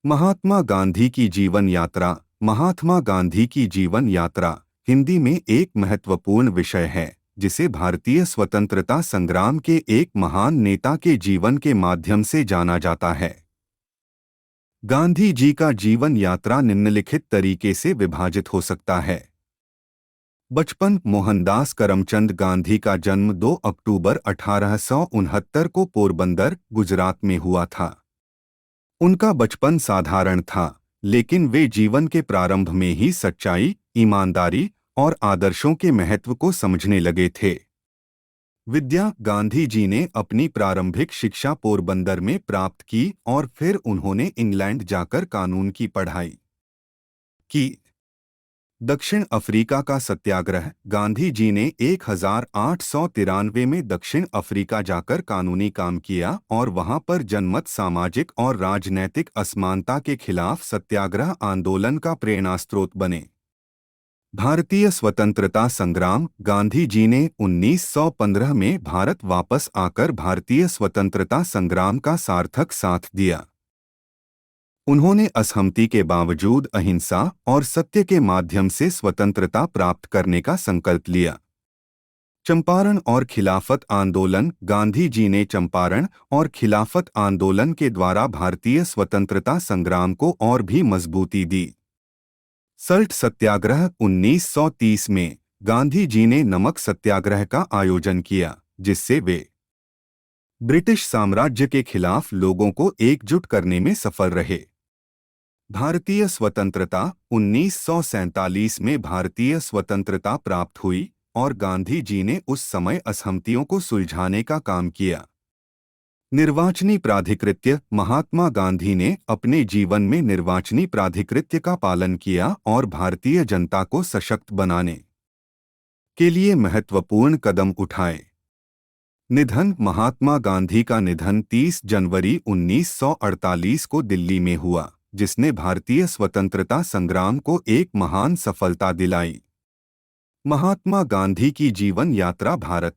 महात्मा गांधी की जीवन यात्रा। महात्मा गांधी की जीवन यात्रा हिंदी में एक महत्वपूर्ण विषय है जिसे भारतीय स्वतंत्रता संग्राम के एक महान नेता के जीवन के माध्यम से जाना जाता है। गांधी जी का जीवन यात्रा निम्नलिखित तरीके से विभाजित हो सकता है। बचपन। मोहनदास करमचंद गांधी का जन्म 2 अक्टूबर 1869 को पोरबंदर, गुजरात में हुआ था। उनका बचपन साधारण था, लेकिन वे जीवन के प्रारंभ में ही सच्चाई, ईमानदारी और आदर्शों के महत्व को समझने लगे थे। विद्या। गांधी जी ने अपनी प्रारंभिक शिक्षा पोरबंदर में प्राप्त की और फिर उन्होंने इंग्लैंड जाकर कानून की पढ़ाई की। दक्षिण अफ्रीका का सत्याग्रह। गांधी जी ने 1893 में दक्षिण अफ्रीका जाकर कानूनी काम किया और वहां पर जनमत सामाजिक और राजनैतिक असमानता के खिलाफ सत्याग्रह आंदोलन का प्रेरणास्त्रोत बने। भारतीय स्वतंत्रता संग्राम। गांधी जी ने 1915 में भारत वापस आकर भारतीय स्वतंत्रता संग्राम का सार्थक साथ दिया। उन्होंने असहमति के बावजूद अहिंसा और सत्य के माध्यम से स्वतंत्रता प्राप्त करने का संकल्प लिया। चंपारण और खिलाफत आंदोलन। गांधी जी ने चंपारण और खिलाफत आंदोलन के द्वारा भारतीय स्वतंत्रता संग्राम को और भी मजबूती दी। सल्ट सत्याग्रह। 1930 में गांधी जी ने नमक सत्याग्रह का आयोजन किया, जिससे वे ब्रिटिश साम्राज्य के खिलाफ लोगों को एकजुट करने में सफल रहे। भारतीय स्वतंत्रता। 1947 में भारतीय स्वतंत्रता प्राप्त हुई और गांधी जी ने उस समय असहमतियों को सुलझाने का काम किया। निर्वाचनी प्राधिकृत्य। महात्मा गांधी ने अपने जीवन में निर्वाचनी प्राधिकृत्य का पालन किया और भारतीय जनता को सशक्त बनाने के लिए महत्वपूर्ण कदम उठाए। निधन। महात्मा गांधी का निधन 30 जनवरी 1948 को दिल्ली में हुआ, जिसने भारतीय स्वतंत्रता संग्राम को एक महान सफलता दिलाई। महात्मा गांधी की जीवन यात्रा। भारत